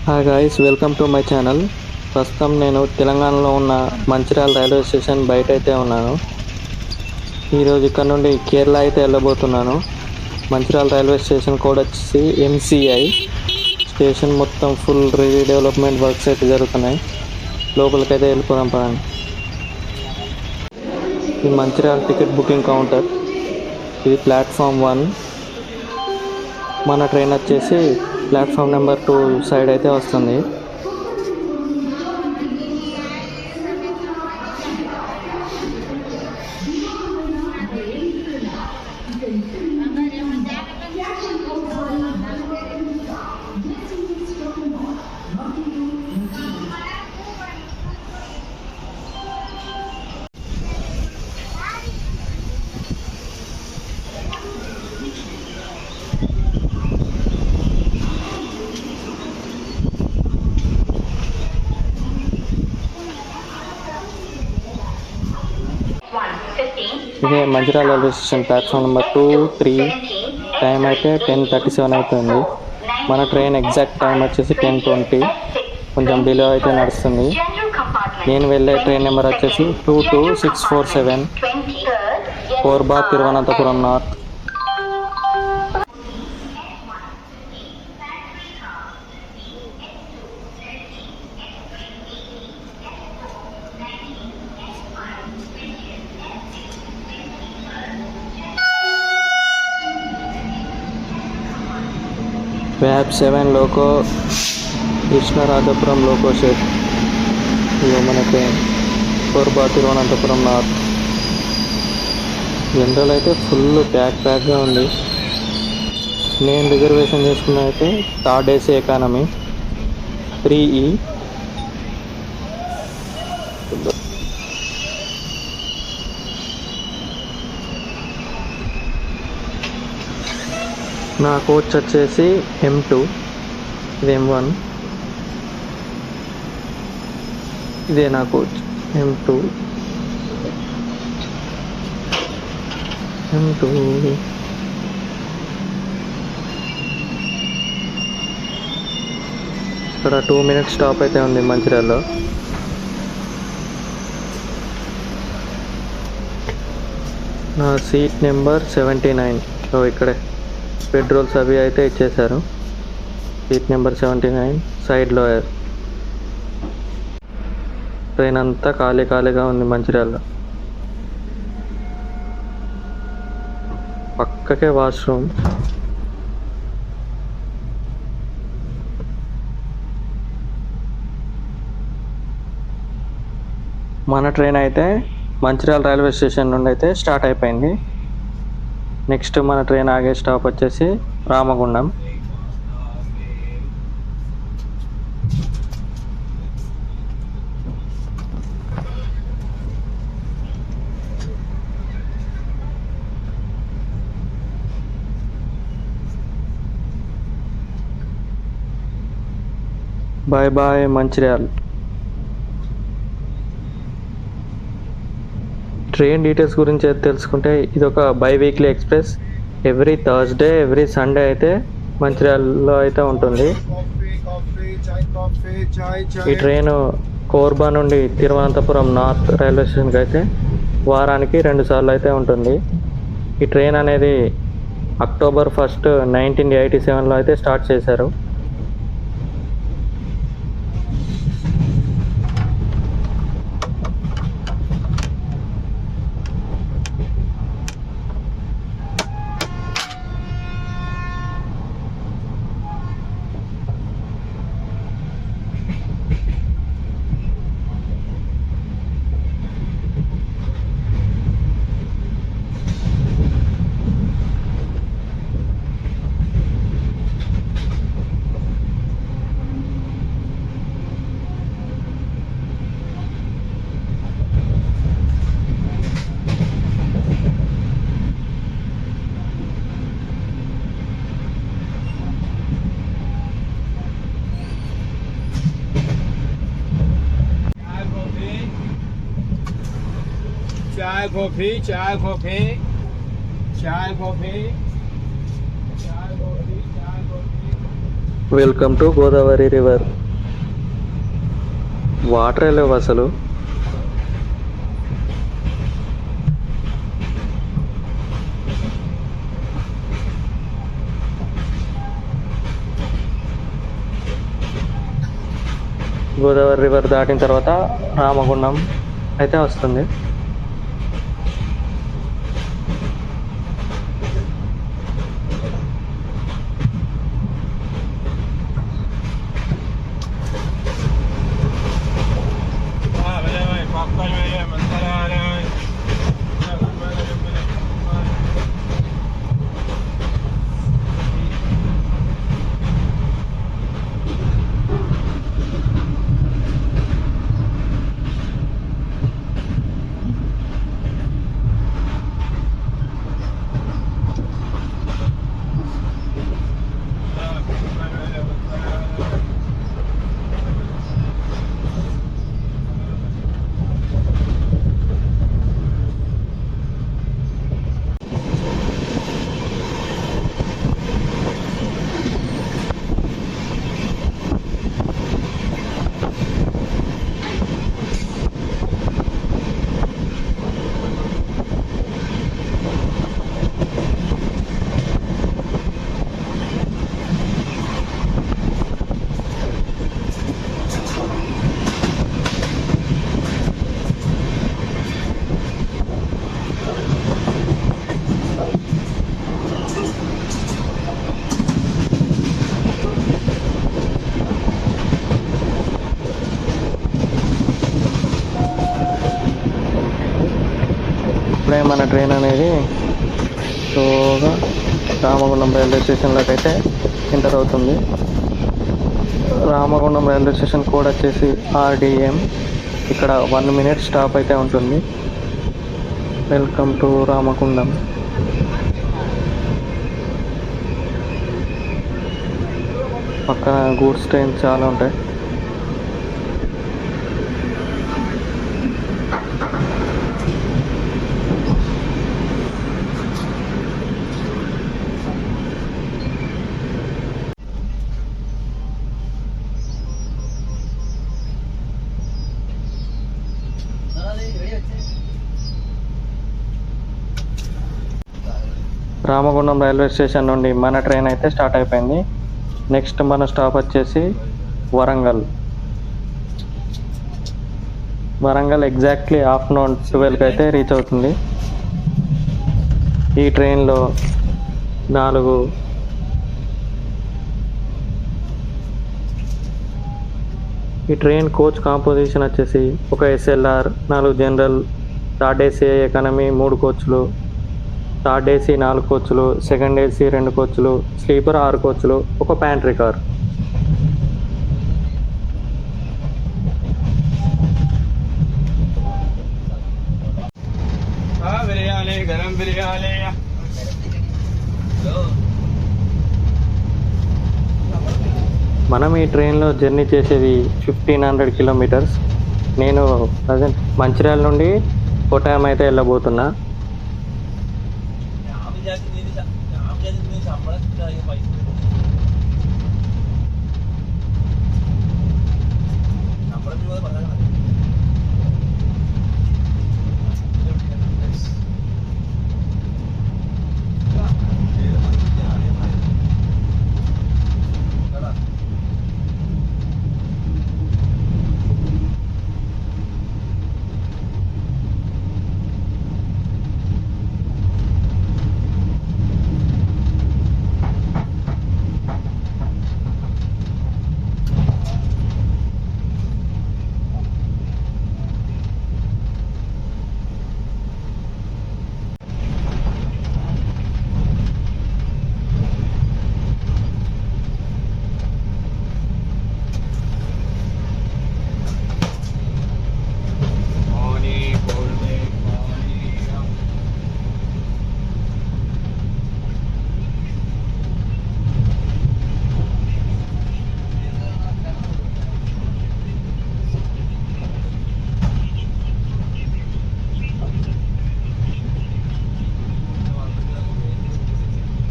Hi guys, welcome to my channel. ప్రస్తుతం నేను తెలంగాణలో ఉన్న మంచిర్యాల రైల్వే స్టేషన్ బయట అయితే ఉన్నాను. ఈరోజు ఇక్కడ నుండి కేరళ అయితే వెళ్ళబోతున్నాను. మంచిర్యాల రైల్వే స్టేషన్ కోడ్ వచ్చేసి MCI. స్టేషన్ మొత్తం ఫుల్ రీడెవలప్మెంట్ వర్క్స్ అయితే జరుగుతున్నాయి. లోపలికి అయితే వెళ్ళిపోదాం పదండి. ఇది మంచిర్యాల టికెట్ బుకింగ్ కౌంటర్. ఇది ప్లాట్ఫామ్ 1. మన ట్రైన్ వచ్చేసి ప్లాట్ఫామ్ నెంబర్ 2 సైడ్ అయితే వస్తుంది. ఇదే Mancherial railway station platform number 2, 3. Time అయితే 10:37 అవుతుంది. మన ట్రైన్ ఎగ్జాక్ట్ టైం వచ్చేసి 10:20. కొంచెం డిలే అయితే నడుస్తుంది. నేను వెళ్ళే ట్రైన్ నెంబర్ వచ్చేసి 22647 కోర్బా తిరువనంతపురం నార్త్. వ్యాప్ 7 లోకో కృష్ణరాజపురం లోకో షెడ్. ఇదో మన train Korba Thiruvananthapuram north. General అయితే ఫుల్ ప్యాక్గా ఉంది. నేను రిజర్వేషన్ చేసుకున్న అయితే థర్డ్ ఏసీ ఎకానమీ 3E. నా కోచ్ వచ్చేసి M2, ఇది M1. ఇదే నా కోచ్ M2. ఇక్కడ 2 minutes స్టాప్ అయితే ఉంది మంచిర్యాలలో. నా సీట్ నెంబర్ 79. సో ఇక్కడే పెట్రోల్స్ అవి అయితే ఇచ్చేశారు. Seat number 79 side lower. Train అంతా ఖాళీగా ఉంది మంచిర్యాలలో. పక్కకే వాష్రూమ్. మన ట్రైన్ అయితే మంచిర్యాల రైల్వే స్టేషన్ నుండి అయితే స్టార్ట్ అయిపోయింది. నెక్స్ట్ మన ట్రైన్ ఆగే స్టాప్ వచ్చేసి Ramagundam. Bye bye Mancherial. Train details గురించి తెలుసుకుంటే ఇది ఒక biweekly express. Every Thursday, every Sunday అయితే మంచిర్యాలలో అయితే ఉంటుంది. ఈ ట్రైన్ కోర్బా నుండి తిరువనంతపురం నార్త్ రైల్వే స్టేషన్కి అయితే వారానికి 2 సార్లు అయితే ఉంటుంది. ఈ ట్రైన్ అనేది October 1, 1987లో అయితే స్టార్ట్ చేశారు. चाय कॉफी चाय कॉफी चाय कॉफी चाय कॉफी चाय coffee welcome to Godavari river. Water లేవు అసలు. గోదావరి రివర్ దాటిన తర్వాత రామగుండం అయితే వస్తుంది. ఇప్పుడే మన ట్రైన్ అనేది స్లోగా రామగుండం రైల్వే స్టేషన్లోకి అయితే ఎంటర్ అవుతుంది. రామగుండం రైల్వే స్టేషన్ కోడ్ వచ్చేసి RDM. ఇక్కడ 1 minute స్టాప్ అయితే ఉంటుంది. Welcome to Ramagundam. పక్కన గూడ్స్ ట్రైన్స్ చాలా ఉంటాయి. రామగుండం రైల్వే స్టేషన్ నుండి మన ట్రైన్ అయితే స్టార్ట్ అయిపోయింది. నెక్స్ట్ మన స్టాప్ వచ్చేసి వరంగల్. వరంగల్ ఎగ్జాక్ట్లీ ఆఫ్టర్నూన్ 12కి అయితే రీచ్ అవుతుంది. ఈ ట్రైన్లో 4 ఈ ట్రైన్ కోచ్ కాంపోజిషన్ వచ్చేసి ఒక SLR, 4 general, third AC economy 3 కోచ్లు, థర్డ్ AC 4 కోచ్లు, సెకండ్ AC 2 కోచ్లు, స్లీపర్ 6 కోచ్లు, ఒక ప్యాంట్రీ కార్. गरम बिरयानी మనం ఈ ట్రైన్లో జర్నీ చేసేది 1500 కిలోమీటర్స్. నేను ప్రజెంట్ మంచిర్యాల నుండి కోటాయం అయితే వెళ్ళబోతున్నా.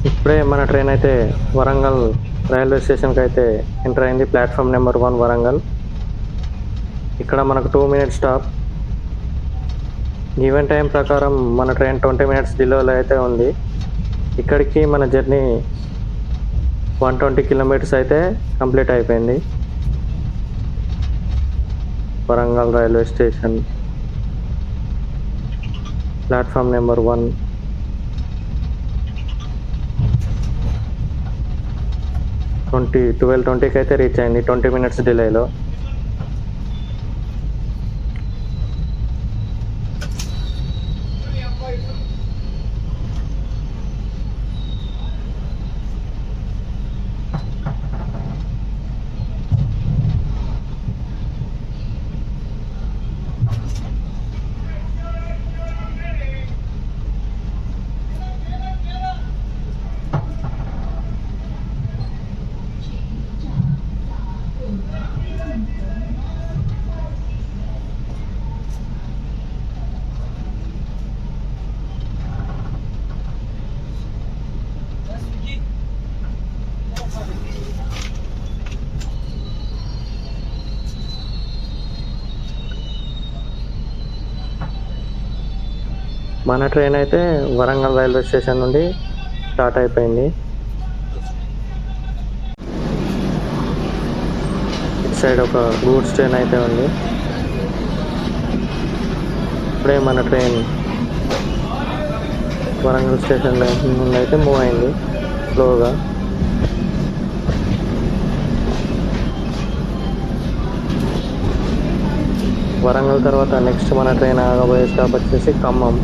ఇప్పుడే మన ట్రైన్ అయితే వరంగల్ రైల్వే స్టేషన్కి అయితే ఎంటర్ అయింది. Platform number 1 Warangal. ఇక్కడ మనకు 2 మినిట్స్ స్టాప్. ఈవెన్ టైం ప్రకారం మన ట్రైన్ 20 మినిట్స్ డిలేలో అయితే ఉంది. ఇక్కడికి మన జర్నీ 120 కిలోమీటర్స్ అయితే కంప్లీట్ అయిపోయింది. Warangal railway station platform number 1. 12:20కి అయితే రీచ్ అయింది 20 మినిట్స్ డిలేలో. మన ట్రైన్ అయితే వరంగల్ రైల్వే స్టేషన్ నుండి స్టార్ట్ అయిపోయింది. ఇటు సైడ్ ఒక గూడ్స్ ట్రైన్ అయితే ఉంది. ఇప్పుడే మన ట్రైన్ వరంగల్ స్టేషన్ నుండి అయితే మూవ్ అయింది స్లోగా. వరంగల్ తర్వాత నెక్స్ట్ మన ట్రైన్ ఆగబోయే స్టాప్ వచ్చేసి ఖమ్మం.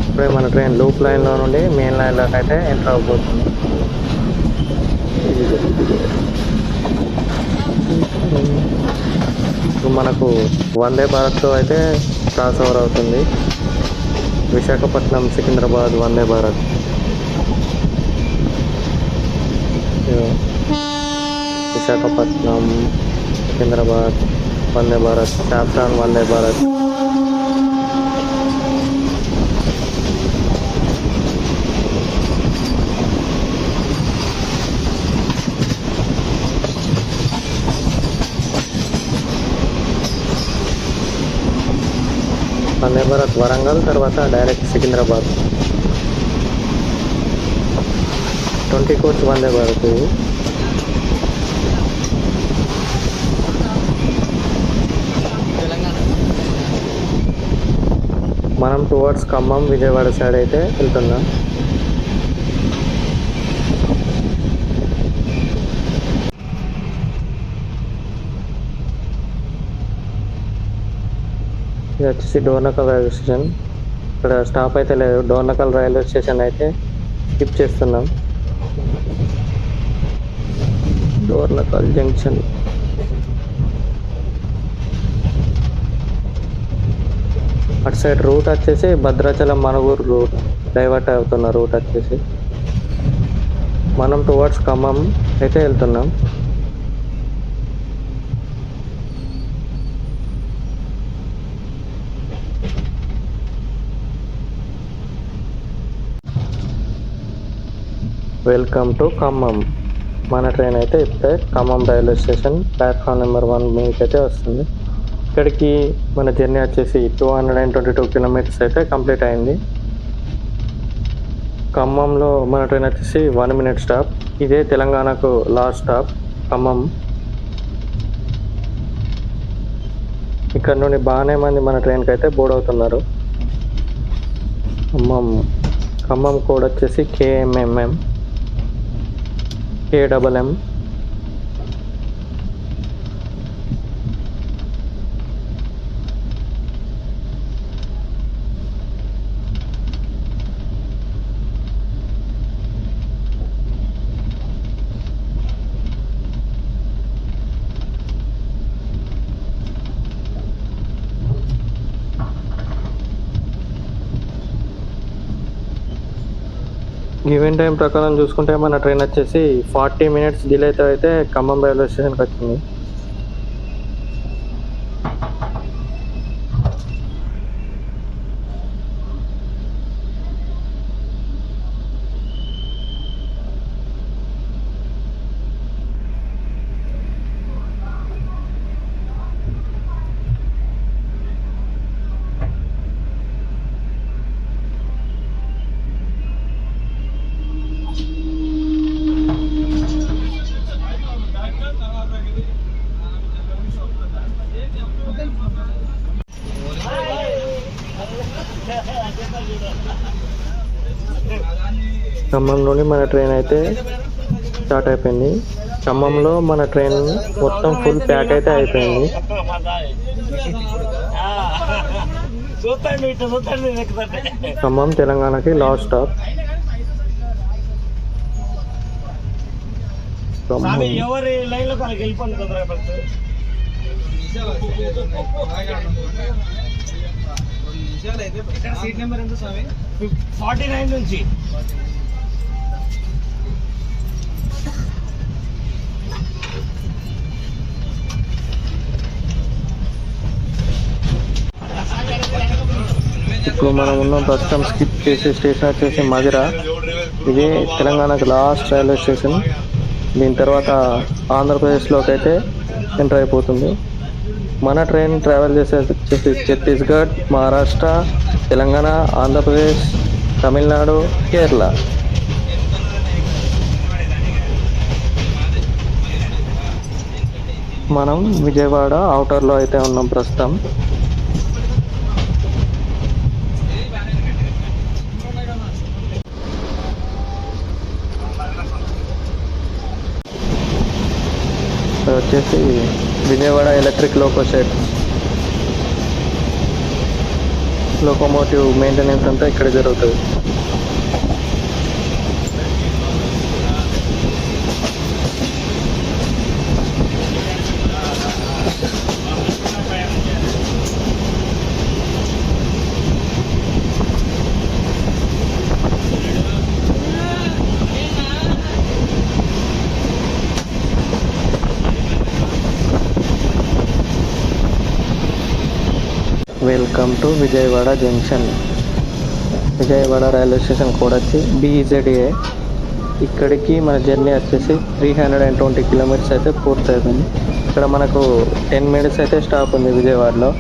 ఇప్పుడే మన ట్రైన్ లూప్ లైన్లో నుండి మెయిన్ లైన్లోకి అయితే ఎంటర్ అవ్వబోతుంది. మనకు వందే భారత్తో అయితే క్రాస్ ఓవర్ అవుతుంది. విశాఖపట్నం సికింద్రాబాద్ వందే భారత్. విశాఖపట్నం సికింద్రాబాద్ వందే భారత్, సాఫ్రాన్ వందే భారత్. వందే భారత్ వరంగల్ తర్వాత డైరెక్ట్ సికింద్రాబాద్. 20 కోచ్ వందే భారత్ ఇది. మనం టువర్డ్స్ ఖమ్మం విజయవాడ సైడ్ అయితే వెళ్తున్నాం. ఇది వచ్చేసి డోర్నకల్ రైల్వే స్టేషన్. ఇక్కడ స్టాప్ అయితే లేదు. డోర్నకల్ రైల్వే స్టేషన్ అయితే స్కిప్ చేస్తున్నాం. డోర్నకల్ జంక్షన్. అటు సైడ్ రూట్ వచ్చేసి భద్రాచలం మనుగూరు రూట్ డైవర్ట్ అవుతున్న రూట్ వచ్చేసి. మనం టువర్డ్స్ ఖమ్మం అయితే వెళ్తున్నాం. Welcome to Khammam. మన ట్రైన్ అయితే ఇప్పుడే Khammam railway station platform number 1 మీదకి అయితే వస్తుంది. ఇక్కడికి మన జర్నీ వచ్చేసి 222 కిలోమీటర్స్ అయితే కంప్లీట్ అయింది. ఖమ్మంలో మన ట్రైన్ వచ్చేసి 1 మినిట్ స్టాప్. ఇదే తెలంగాణకు లాస్ట్ స్టాప్ ఖమ్మం. ఇక్కడ నుండి బాగానే మంది మన ట్రైన్కి అయితే బోర్డ్ అవుతున్నారు. ఖమ్మం కోడ్ వచ్చేసి KMMM. ఈవెన్ టైం ప్రకారం చూసుకుంటే మన ట్రైన్ వచ్చేసి 40 మినిట్స్ డిలేతో అయితే ఖమ్మం రైల్వే స్టేషన్కి వచ్చింది. ఖమ్మం నుండి మన ట్రైన్ అయితే స్టార్ట్ అయిపోయింది. ఖమ్మంలో మన ట్రైన్ మొత్తం ఫుల్ ప్యాక్ అయితే అయిపోయింది. ఖమ్మం తెలంగాణకి లాస్ట్ స్టాప్. ఎవరి లైన్ లో వాళ్ళకి వెళ్ళిపోండి తొందరగా. సీట్ నెంబర్ ఎంత స్వామి? 49 నుంచి. ఇప్పుడు మనం ఉన్న ప్రస్తుతం స్కిప్ చేసే స్టేషన్ వచ్చేసి మధిర. ఇది తెలంగాణకి లాస్ట్ రైల్వే స్టేషన్. దీని తర్వాత ఆంధ్రప్రదేశ్లోకి అయితే ఎంటర్ అయిపోతుంది. మన ట్రైన్ ట్రావెల్ చేసేది వచ్చేసి ఛత్తీస్గఢ్, మహారాష్ట్ర, తెలంగాణ, ఆంధ్రప్రదేశ్, తమిళనాడు, కేరళ. మనం విజయవాడ అవుటర్లో అయితే ఉన్నాం ప్రస్తుతం. వచ్చేసి Vijayawada electric loco shed. Locomotive maintenance అంతా ఇక్కడ జరుగుతుంది. Welcome to Vijayawada junction. Vijayawada railway station code వచ్చి BZA. ఇక్కడికి మన జర్నీ వచ్చేసి 320 కిలోమీటర్స్ అయితే పూర్తవుతుంది. ఇక్కడ మనకు 10 మినిట్స్ అయితే స్టాప్ ఉంది విజయవాడలో.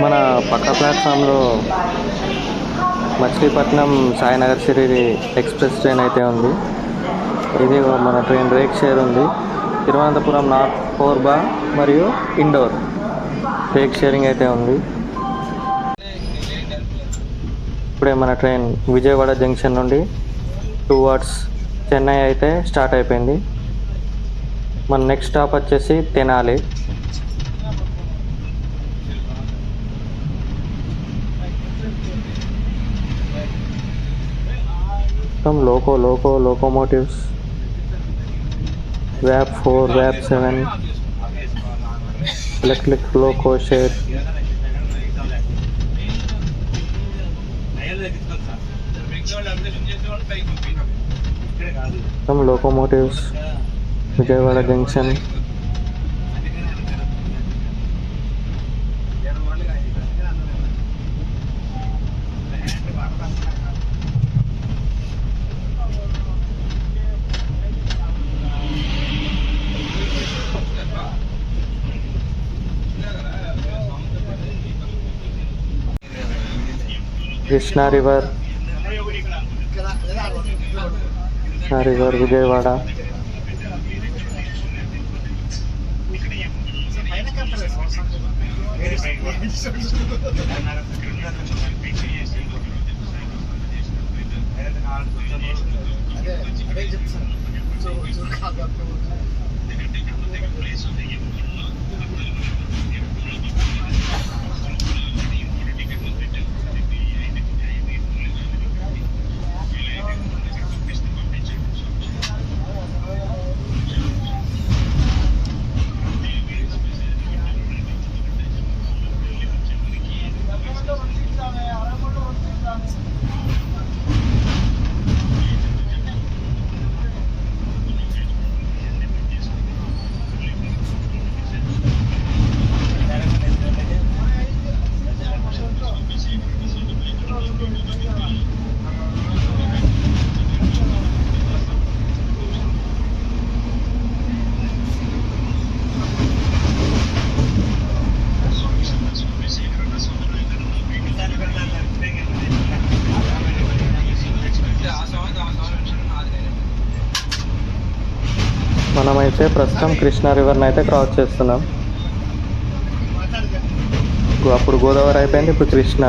మన పక్క ప్లాట్ఫామ్లో మచిలీపట్నం సాయినగర్ షిరిడి ఎక్స్ప్రెస్ ట్రైన్ అయితే ఉంది. ఇది మన ట్రైన్ రేక్ షేర్ ఉంది. తిరువనంతపురం నార్త్, కోర్బా మరియు ఇండోర్ రేక్ షేరింగ్ అయితే ఉంది. ఇప్పుడే మన ట్రైన్ విజయవాడ జంక్షన్ నుండి టువర్డ్స్ చెన్నై అయితే స్టార్ట్ అయిపోయింది. మన నెక్స్ట్ స్టాప్ వచ్చేసి Tenali. Locomotives WAP 4, WAP 7, electric loco shed. Some locomotives, Vijayawada Junction. Krishna River, Vijayawada. అయితే ప్రస్తుతం కృష్ణా రివర్ని అయితే క్రాస్ చేస్తున్నాం. అప్పుడు గోదావరి అయిపోయింది, ఇప్పుడు కృష్ణ.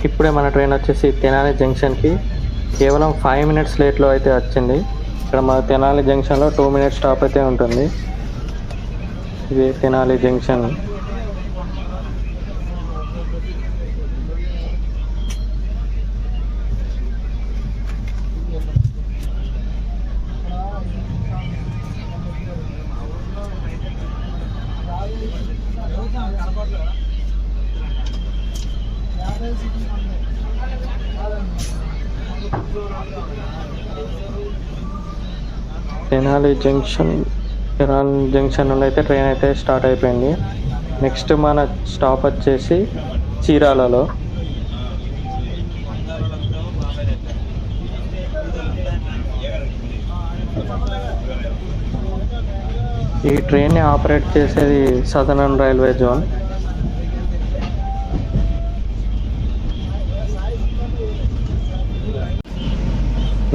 ఇప్పుడే మన ట్రైన్ వచ్చేసి తెనాలి జంక్షన్కి కేవలం 5 minutes లేట్లో అయితే వచ్చింది. ఇక్కడ మన తెనాలి జంక్షన్లో 2 minutes స్టాప్ అయితే ఉంటుంది. ఇది తెనాలి జంక్షన్. తెనాలి జంక్షన్ నుండి అయితే ట్రైన్ అయితే స్టార్ట్ అయిపోయింది. నెక్స్ట్ మన స్టాప్ వచ్చేసి చీరాలలో. ఈ ట్రైన్ని ఆపరేట్ చేసేది southern railway zone.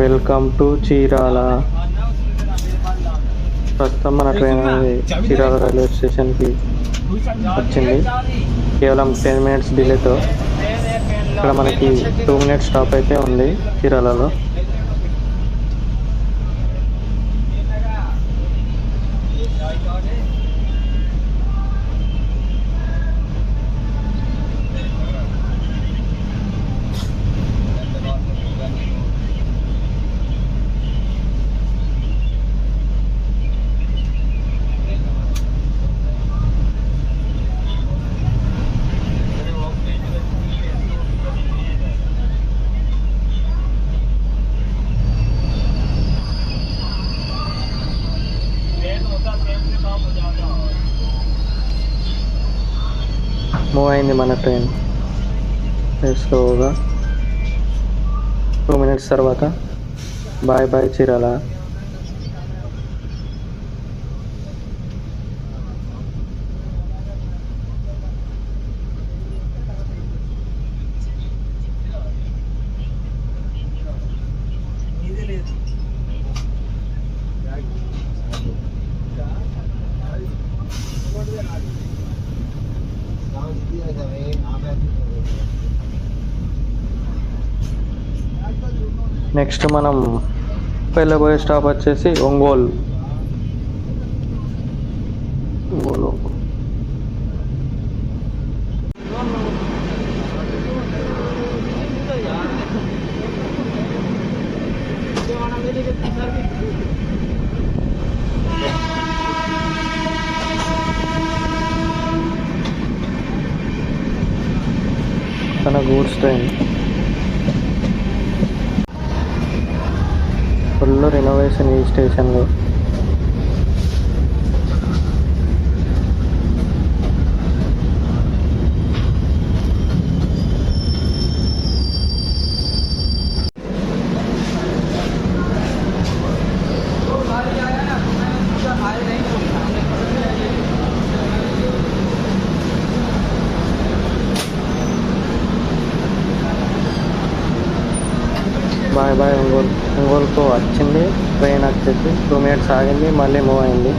Welcome to Chirala. ప్రస్తుతం మన ట్రైన్ అనేది చీరాల రైల్వే స్టేషన్కి వచ్చింది. కేవలం 10 minutes డిలేతో. ఇక్కడ మనకి 2 minutes స్టాప్ అయితే ఉంది చీరాలలో. మూవ్ అయింది మన ట్రైన్ స్లోగా. 2 minutes తర్వాత బాయ్ బాయ్ చీరాల. నెక్స్ట్ మనం వెళ్ళబోయే స్టాప్ వచ్చేసి ఒంగోలు. తన గూడ్స్ ట్రైన్ ఫుల్ రెనోవేషన్ ఈ స్టేషన్లో. బాయ్ బాయ్ ఒంగోలుకు వచ్చింది ట్రైన్. వచ్చేసి 2 minutes ఆగింది, మళ్ళీ మూవ్ అయింది.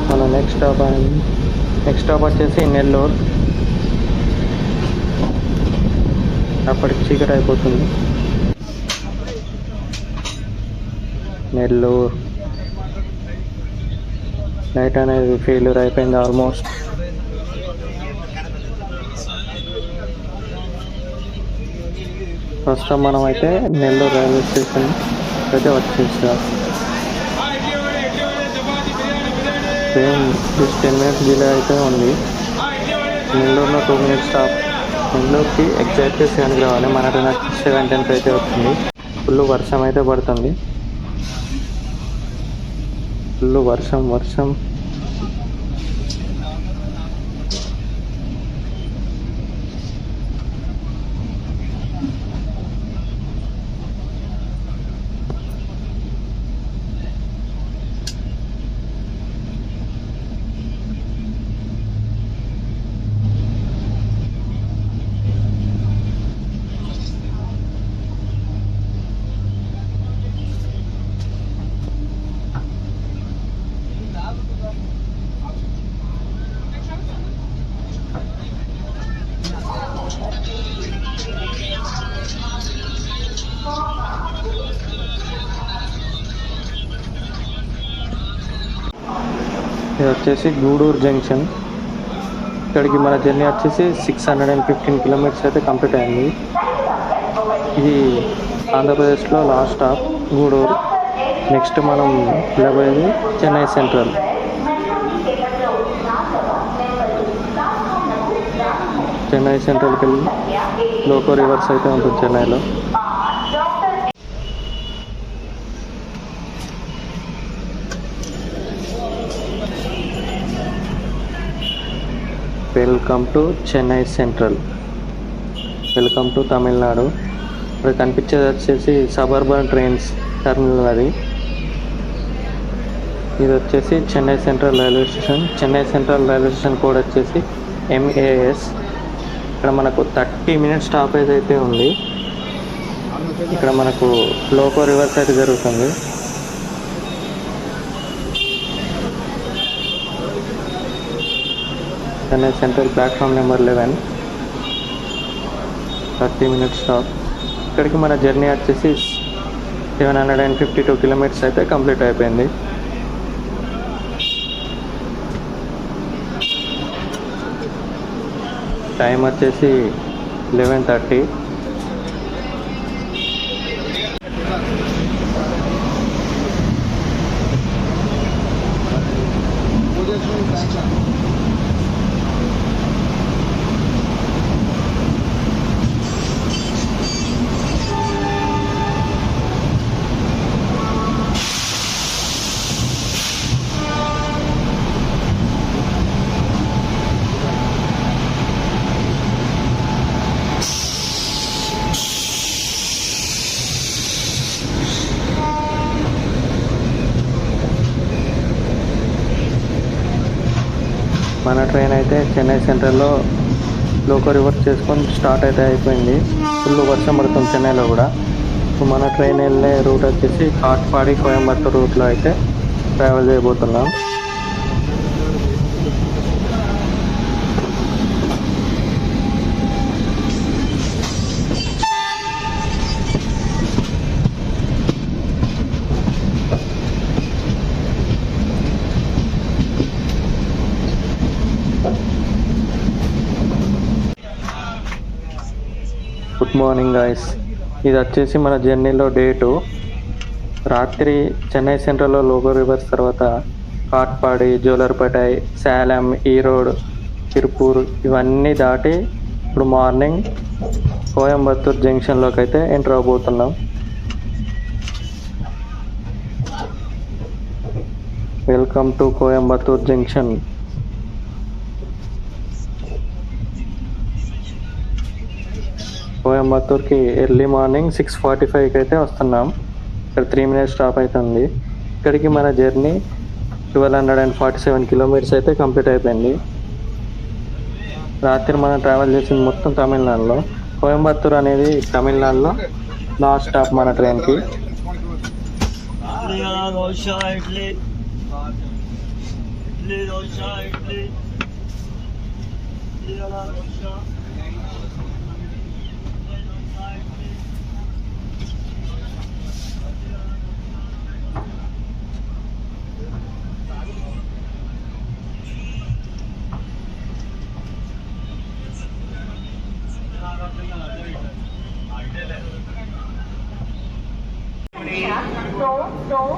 మన నెక్స్ట్ స్టాప్ వచ్చేసి నెల్లూరు. అప్పటికి చీకటి అయిపోతుంది. నెల్లూరు లైట్ అనేది ఫెయిల్యూర్ అయిపోయింది ఆల్మోస్ట్. ప్రస్తుతం మనం అయితే నెల్లూరు రైల్వే స్టేషన్ అయితే వచ్చేసాం. ట్రైన్ 10 minutes డిలే అయితే ఉంది. నెల్లూరులో 2 minutes స్టాప్. నెల్లూరుకి ఎగ్జాక్ట్గా 7కి రావాలి. మన ట్రైన్ 7:10 అయితే వచ్చింది. ఫుల్ వర్షం అయితే పడుతుంది. ఫుల్ వర్షం. ఇది వచ్చేసి గూడూరు జంక్షన్. ఇక్కడికి మన జర్నీ వచ్చేసి 615 కిలోమీటర్స్ అయితే కంప్లీట్ అయింది. ఇది ఆంధ్రప్రదేశ్లో లాస్ట్ స్టాప్ గూడూరు. నెక్స్ట్ మనం వెళ్ళబోయేది చెన్నై సెంట్రల్. చెన్నై సెంట్రల్కి వెళ్ళి లోకో రివర్స్ అయితే ఉంటుంది చెన్నైలో. Welcome to Chennai central. Welcome to Tamil Nadu. ఇక్కడ కనిపించేది వచ్చేసి సబర్బన్ ట్రైన్స్ టర్మినల్. అది ఇది వచ్చేసి Chennai central railway station. Chennai central railway station code వచ్చేసి MAS. ఇక్కడ మనకు 30 మినిట్స్ స్టాపేజ్ అయితే ఉంది. ఇక్కడ మనకు లోకో రివర్స్ అయితే జరుగుతుంది. Chennai central platform number 11, 30 minutes stop. ఇక్కడికి మన జర్నీ వచ్చేసి 752 కిలోమీటర్స్ అయితే కంప్లీట్ అయిపోయింది. టైం వచ్చేసి 11:30. మన ట్రైన్ అయితే చెన్నై సెంట్రల్లో లోకో రివర్స్ చేసుకొని స్టార్ట్ అయితే అయిపోయింది. ఫుల్ వర్షం పడుతుంది చెన్నైలో కూడా. మన ట్రైన్ వెళ్ళే రూట్ వచ్చేసి కాట్పాడి కోయంబత్తూర్ రూట్లో అయితే ట్రావెల్ చేయబోతున్నాం. Good morning guys. ఇది వచ్చేసి మన జర్నీలో డే 2. రాత్రి చెన్నై సెంట్రల్లో లోకో రివర్స్ తర్వాత కాట్పాడి, జోలర్పేటై, సేలం, ఈరోడ్, తిరుపూర్ ఇవన్నీ దాటి ఇప్పుడు మార్నింగ్ కోయంబత్తూర్ జంక్షన్లోకి అయితే ఎంటర్ అవబోతున్నాం. Welcome to Coimbatore junction. కోయంబత్తూర్కి ఎర్లీ మార్నింగ్ 6:45కి అయితే వస్తున్నాం. ఇక్కడ 3 మినిట్స్ స్టాప్ అవుతుంది. ఇక్కడికి మన జర్నీ 1247 కిలోమీటర్స్ అయితే కంప్లీట్ అయిపోయింది. రాత్రి మనం ట్రావెల్ చేసింది మొత్తం తమిళనాడులో. కోయంబత్తూర్ అనేది తమిళనాడులో లాస్ట్ స్టాప్ మన ట్రైన్కి.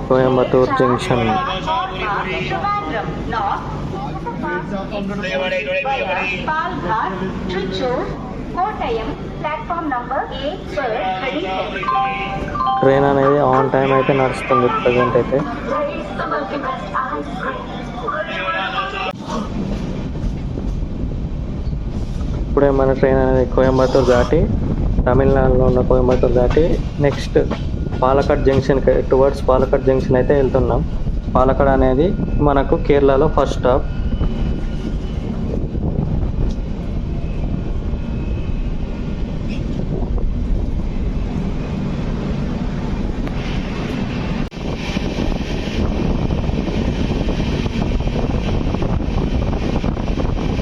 కోయంబత్తూర్ జంక్షన్. ట్రైన్ అనేది ఆన్ టైం అయితే నడుస్తుంది ప్రజెంట్ అయితే. ఇప్పుడే మన ట్రైన్ అనేది కోయంబత్తూర్ దాటి, తమిళనాడులో ఉన్న కోయంబత్తూర్ దాటి next Palakkad junction towards Palakkad junction అయితే వెళ్తున్నాం. పాలకాడ్ అనేది మనకు కేరళలో first stop.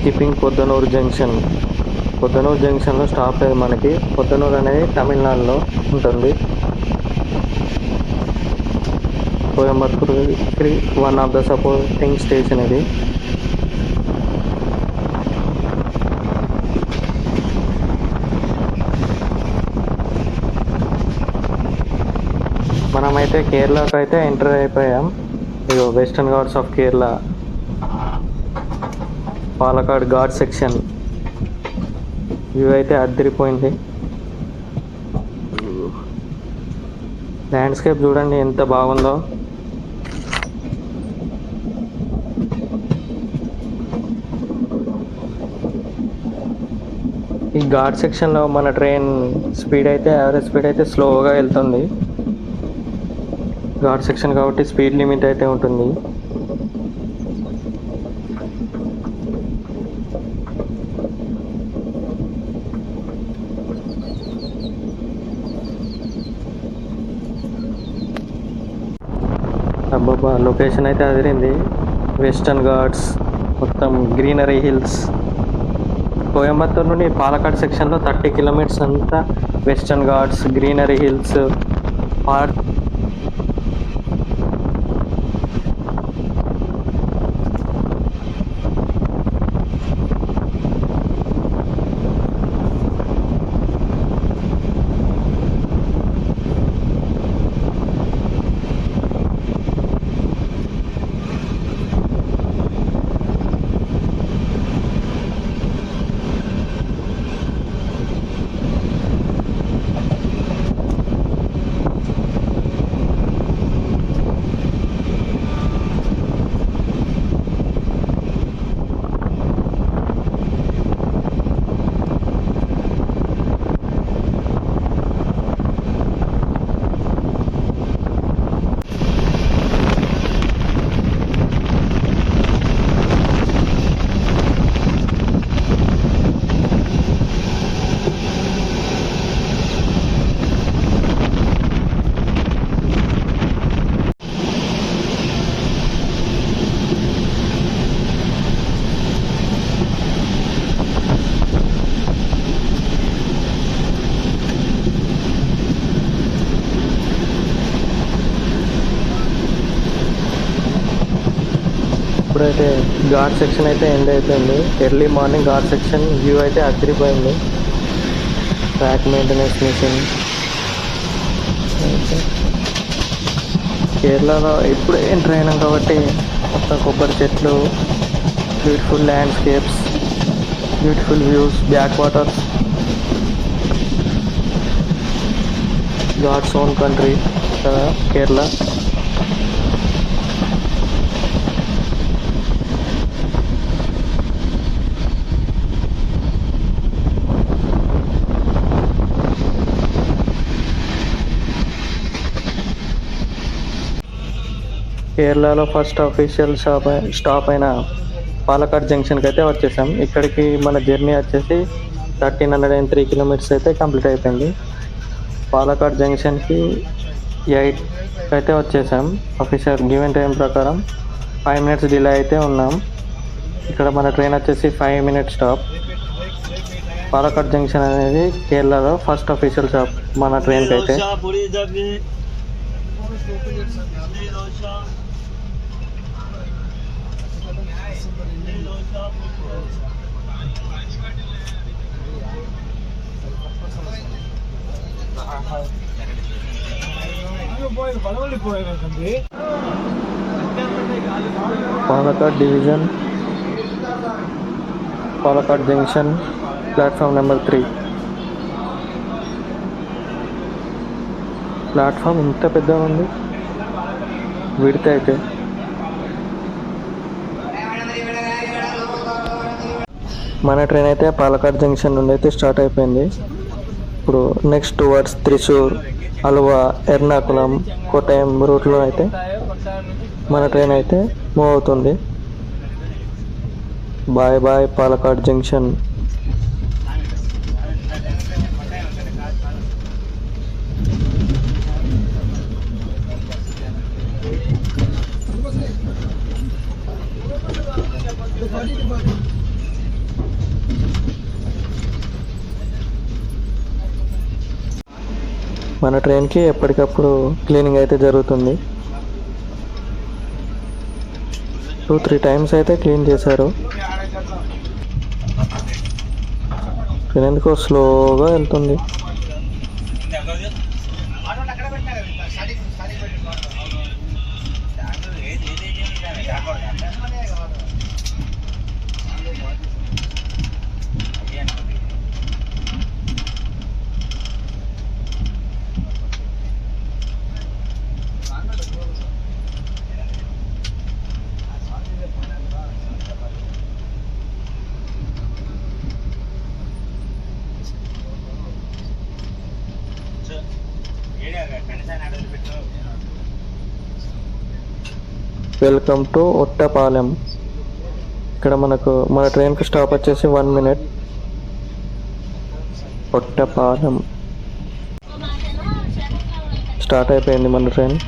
Keeping Podanur junction. Podanur జంక్షన్లో స్టాప్ లేదు మనకి. పొద్దనూరు అనేది తమిళనాడులో ఉంటుంది. కోయంబత్తూర్కి one of the supporting station ఇది. మనమైతే కేరళకు అయితే ఎంటర్ అయిపోయాం. ఇగో Western Ghats of Kerala, Palakkad ghat section view అయితే అదిరిపోయింది. ల్యాండ్స్కేప్ చూడండి ఎంత బాగుందో. ఈ ఘాట్ సెక్షన్లో మన ట్రైన్ యావరేజ్ స్పీడ్ అయితే స్లోగా వెళ్తుంది. ఘాట్ సెక్షన్ కాబట్టి స్పీడ్ లిమిట్ అయితే ఉంటుంది. అబ్బాబా లొకేషన్ అయితే అదిరింది. వెస్టర్న్ ఘాట్స్, మొత్తం గ్రీనరీ హిల్స్. కోయంబత్తూర్ నుండి పాలకాడ్ సెక్షన్లో 30 కిలోమీటర్స్ అంతా Western Ghats, greenery hills, park. ఇప్పుడైతే ఘాట్ సెక్షన్ అయితే ఎండ్ అయిపోయింది. Early morning ghat section view అయితే అదిరిపోయింది. Track maintenance mission. కేరళలో ఇప్పుడు ఎంటర్ అయినాం కాబట్టి మొత్తం కొబ్బరి చెట్లు, beautiful landscapes, beautiful views, backwaters, ghats own country కదా కేరళ. కేరళలో ఫస్ట్ అఫీషియల్ స్టాప్ అయిన పాలకాడ్ జంక్షన్కి అయితే వచ్చేసాం. ఇక్కడికి మన జర్నీ వచ్చేసి 1303 కిలోమీటర్స్ అయితే కంప్లీట్ అయిపోయింది. పాలకాడ్ జంక్షన్కి 8 అయితే వచ్చేసాం. అఫీషియల్ గివెన్ టైం ప్రకారం 5 మినిట్స్ డిలే అయితే ఉన్నాం. ఇక్కడ మన ట్రైన్ వచ్చేసి 5 మినిట్ స్టాప్. పాలకాడ్ జంక్షన్ అనేది కేరళలో ఫస్ట్ అఫీషియల్ స్టాప్ మన ట్రైన్కి అయితే. Palakkad division, Palakkad junction, platform number 3. Platform ఇంత పెద్దగా ఉంది విడితే అయితే. మన ట్రైన్ అయితే పాలకాడ్ జంక్షన్ నుండి అయితే స్టార్ట్ అయిపోయింది. ఇప్పుడు నెక్స్ట్ టువర్డ్స్ త్రిశూర్, అలువా, ఎర్నాకుళం, కోటయం రూట్లో అయితే మన ట్రైన్ అయితే మూవ్ అవుతుంది. Bye bye Palakkad junction. మన ట్రైన్కి ఎప్పటికప్పుడు క్లీనింగ్ అయితే జరుగుతుంది. 2-3 టైమ్స్ అయితే క్లీన్ చేశారు. ట్రైన్ ఎందుకో స్లోగా వెళ్తుంది. Welcome to Ottapalam. ఇక్కడ మన ట్రైన్కి స్టాప్ వచ్చేసి 1 minute. ఒట్టపాలెం స్టార్ట్ అయిపోయింది మన ట్రైన్.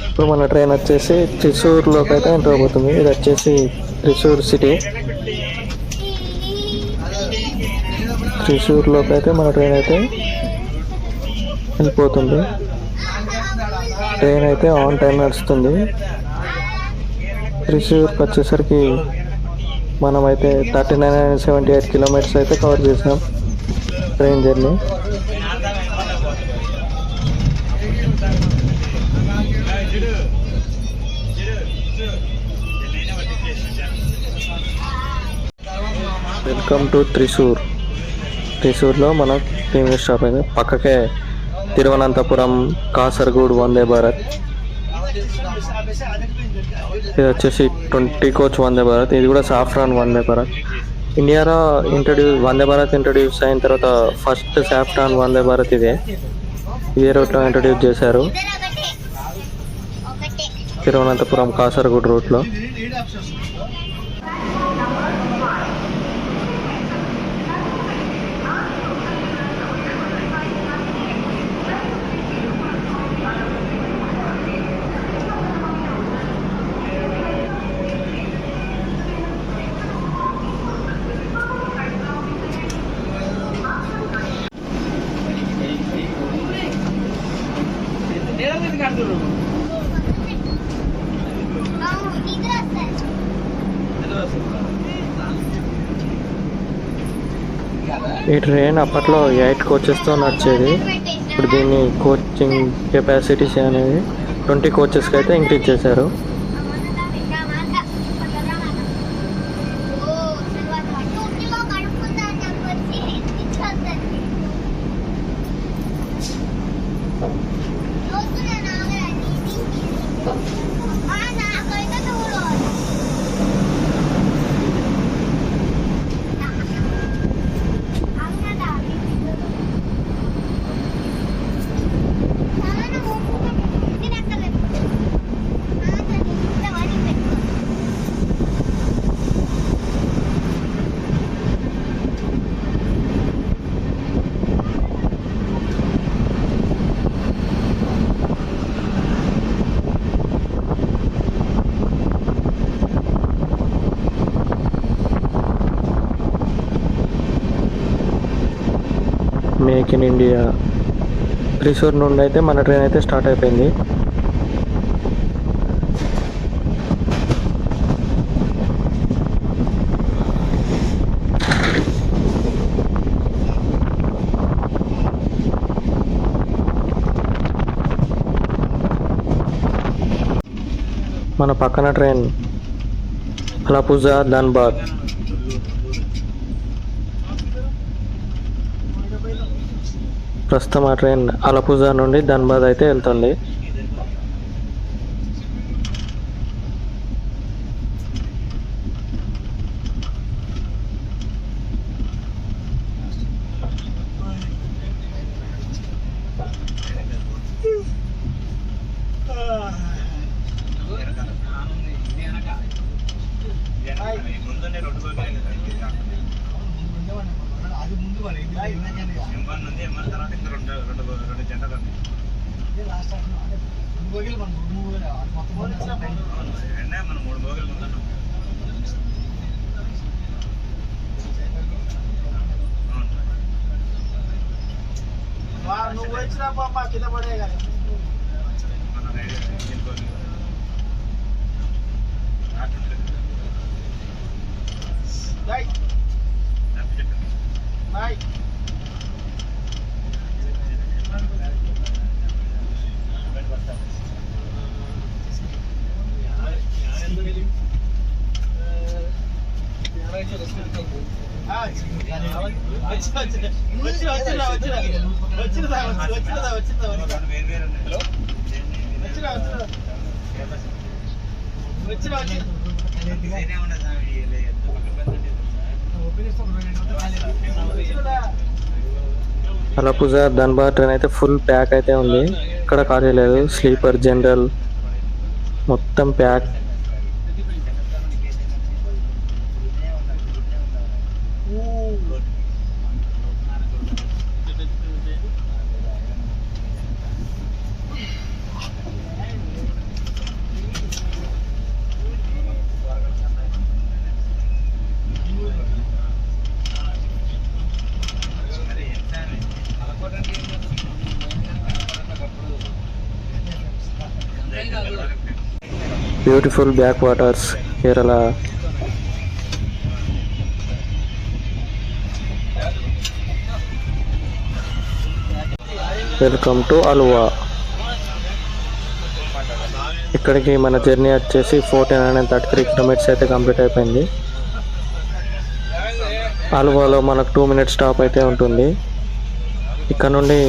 ఇప్పుడు మన ట్రైన్ వచ్చేసి త్రిశూర్లోకి అయితే ఎంటర్ అవుతుంది. ఇది వచ్చేసి త్రిశూర్ సిటీ. త్రిశూర్లోకి అయితే మన ట్రైన్ అయితే వెళ్ళిపోతుంది. ట్రైన్ అయితే ఆన్ టైం నడుస్తుంది. త్రిశూర్కి వచ్చేసరికి మనమైతే 3978 కిలోమీటర్స్ అయితే కవర్ చేసాం train journey. Welcome to Thrissur. త్రిశూర్లో మన ప్రీమియర్ స్టాప్ అయితే పక్కకే తిరువనంతపురం కాసర్గోడ్ వందే భారత్. ఇది వచ్చేసి 20 coach వందే భారత్. ఇది కూడా సాఫ్రాన్ వందే భారత్. ఇండియాలో వందే భారత్ ఇంట్రడ్యూస్ అయిన తర్వాత ఫస్ట్ సాఫ్రాన్ వందే భారత్ ఇదే రూట్లో ఇంట్రడ్యూస్ చేశారు, తిరువనంతపురం కాసర్గోడ్ రూట్లో. ఈ ట్రైన్ అప్పట్లో 8 coachesతో నడిచేది. ఇప్పుడు దీన్ని కోచింగ్ కెపాసిటీస్ అనేది 20 coachesకి అయితే ఇంక్రీజ్ చేశారు. Make in India. త్రిశూర్ నుండి అయితే మన ట్రైన్ అయితే స్టార్ట్ అయిపోయింది. మన పక్కన ట్రైన్ అలపుజా ధన్బాద్. ప్రస్తుతం ఆ ట్రైన్ అలపుజా నుండి ధన్బాద్ అయితే వెళ్తుంది. నువ్వు వచ్చినా మా కింద పడే కానీ అలపుజా ధన్బాద్ ట్రైన్ అయితే ఫుల్ ప్యాక్ అయితే ఉంది. ఇక్కడ ఖాళీ లేదు. స్లీపర్, జనరల్ మొత్తం pack. Beautiful back waters Kerala. Welcome to Aluva. ఇక్కడికి మన జర్నీ వచ్చేసి 1433 కిలోమీటర్స్ అయితే కంప్లీట్ అయిపోయింది. అలువాలో మనకు 2 మినిట్స్ స్టాప్ అయితే ఉంటుంది. ఇక్కడ నుండి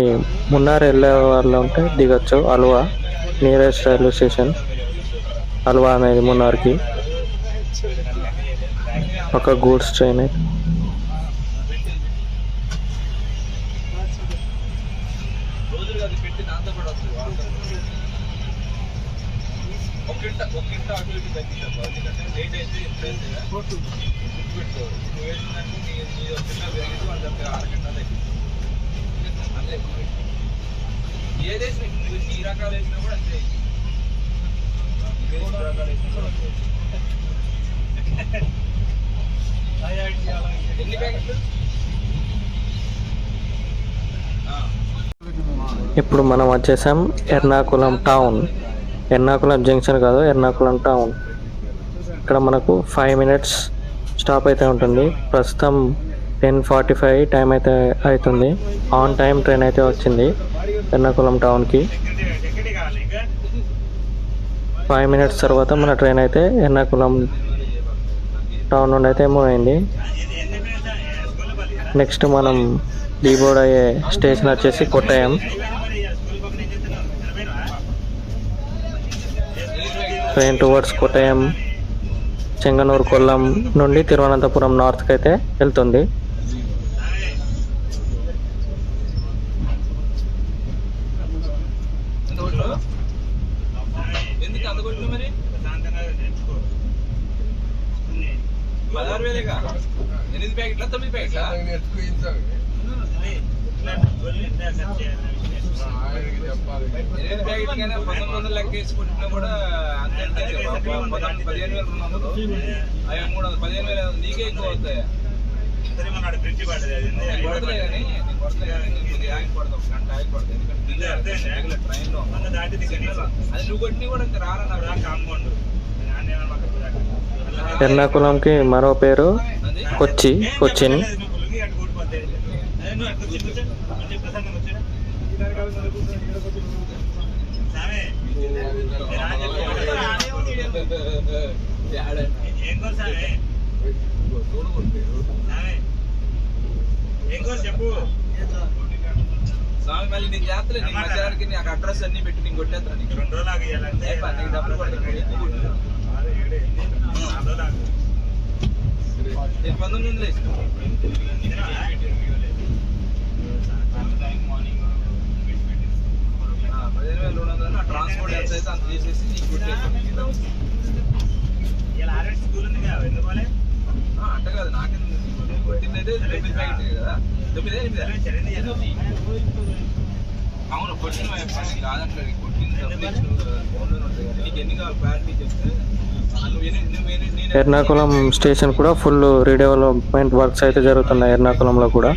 మున్నార్ వెళ్ళే వాళ్ళు ఉంటే దిగచ్చు. Aluva nearest railway station Aluva అనేది మున్నార్కి. ఒక గూడ్స్ ట్రైన్ అయితే ఇప్పుడు మనం వచ్చేసాం ఎర్నాకుళం టౌన్. ఎర్నాకుళం జంక్షన్ కాదు, ఎర్నాకుళం టౌన్. ఇక్కడ మనకు 5 మినిట్స్ స్టాప్ అయితే ఉంటుంది. ప్రస్తుతం 10:45 టైం అయితే అవుతుంది. ఆన్ టైం ట్రైన్ అయితే వచ్చింది ఎర్నాకుళం టౌన్కి. 5 మినిట్స్ తర్వాత మన ట్రైన్ అయితే ఎర్నాకుళం టౌన్ నుండి అయితే మూవ్ అయింది. నెక్స్ట్ మనం డీబోర్డ్ అయ్యే స్టేషన్ వచ్చేసి కొట్టాయం. ట్రైన్ టువర్డ్స్ కొట్టాయం, చెంగనూరు, కొల్లం నుండి తిరువనంతపురం నార్త్కి అయితే వెళ్తుంది. కూడా అంతే 15,000 నీకే ఎక్కువ అవుతాయి. ఎర్నాకుళంకి మరో పేరు కొచ్చిన్. స్వామి మళ్ళీ నేను చేస్తలే నీకు మధ్యాహ్నానికి నాకు అడ్రస్ అన్ని పెట్టి నేను కొట్టేస్తాను నీకు 2 రోజులు ఆగియాలంటే నీకు డబ్బులు కొడతాను నేను 1900 ఇస్తాను 15,200 ట్రాన్స్పోర్ట్ ఎంత అయితే అంత చేసేసి నీకు కొట్టేస్తాను అంట కాదు నాకే కొట్టింది అయితే 9 ప్యాకెట్ కదా 9 అవును కొట్టిన కాదంటే కొట్టింది నీకు ఎన్ని కావాలి క్వాలిటీ చెప్తే ఎర్నాకుళం స్టేషన్ కూడా ఫుల్ రీడెవలప్మెంట్ వర్క్స్ అయితే జరుగుతున్నాయి. ఎర్నాకుళంలో కూడా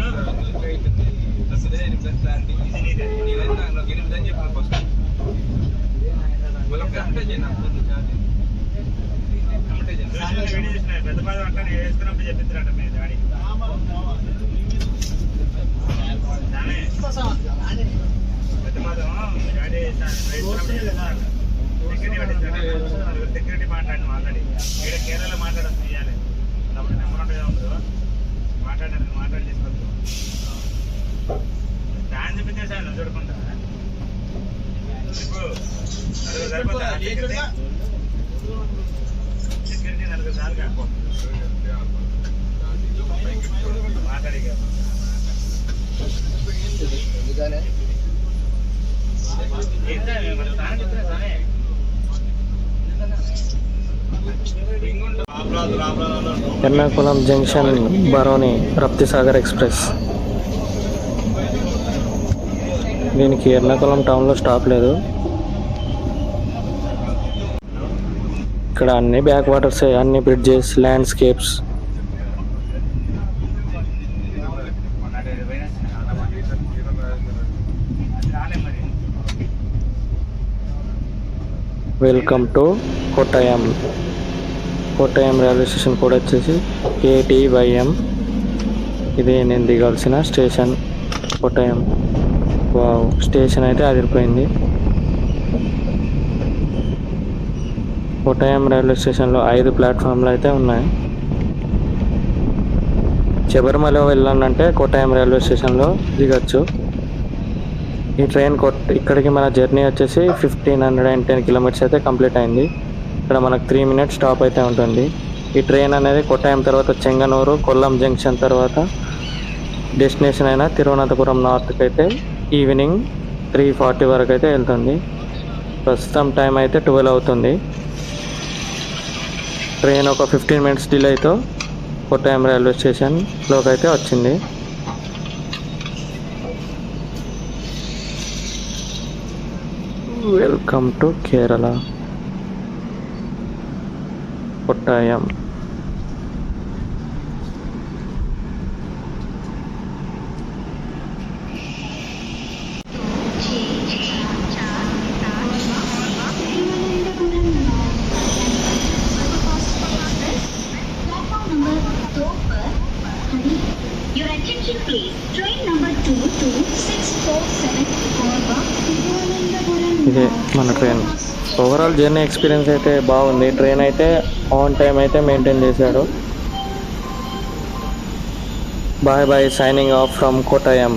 సెక్యూరిటీ మాట్లాడిన ఆల్రెడీ ఇక్కడ కేరళ మాట్లాడడం చేయాలి నెంబర్ ఉంటుంది మాట్లాడి తీసుకోవచ్చు ఫ్యాన్ చూపించేసాను చూడకుండా సరిపోతా సెక్యూరిటీ 4 సార్లు మాట్లాడి ఎర్నాకుళం జంక్షన్ బరోని రప్తిసాగర్ ఎక్స్ప్రెస్. దీనికి ఎర్నాకుళం టౌన్లో స్టాప్ లేదు. ఇక్కడ అన్ని బ్యాక్ వాటర్స్, అన్ని bridges, landscapes. Welcome to Kottayam. Kottayam railway station కూడా వచ్చేసి KTYM. ఇది నేను దిగాల్సిన స్టేషన్ కొట్టాయం. వావ్, స్టేషన్ అయితే అదిరిపోయింది. కొట్టాయం రైల్వే స్టేషన్లో 5 ప్లాట్ఫామ్లు అయితే ఉన్నాయి. శబరిమల వెళ్ళాలంటే కొట్టాయం రైల్వే స్టేషన్లో దిగచ్చు. ఈ ట్రైన్ ఇక్కడికి మన జర్నీ వచ్చేసి 1510 కిలోమీటర్స్ అయితే కంప్లీట్ అయింది. ఇక్కడ మనకు 3 మినిట్స్ స్టాప్ అయితే ఉంటుంది. ఈ ట్రైన్ అనేది కొట్టాయం తర్వాత చెంగనూరు, కొల్లం జంక్షన్ తర్వాత డెస్టినేషన్ అయిన తిరువనంతపురం నార్త్కి అయితే ఈవినింగ్ 3:40 వరకు అయితే వెళ్తుంది. ప్రస్తుతం టైం అయితే 12 అవుతుంది. ట్రైన్ ఒక 15 మినిట్స్ డిలేతో కొట్టాయం రైల్వే స్టేషన్లోకి అయితే వచ్చింది. Welcome to Kerala Kottayam. ఇదే మన ట్రైన్. ఓవరాల్ జర్నీ ఎక్స్పీరియన్స్ అయితే బాగుంది. ట్రైన్ అయితే ఆన్ టైం అయితే మెయింటైన్ చేశాడు. Bye bye, signing off from Kottayam.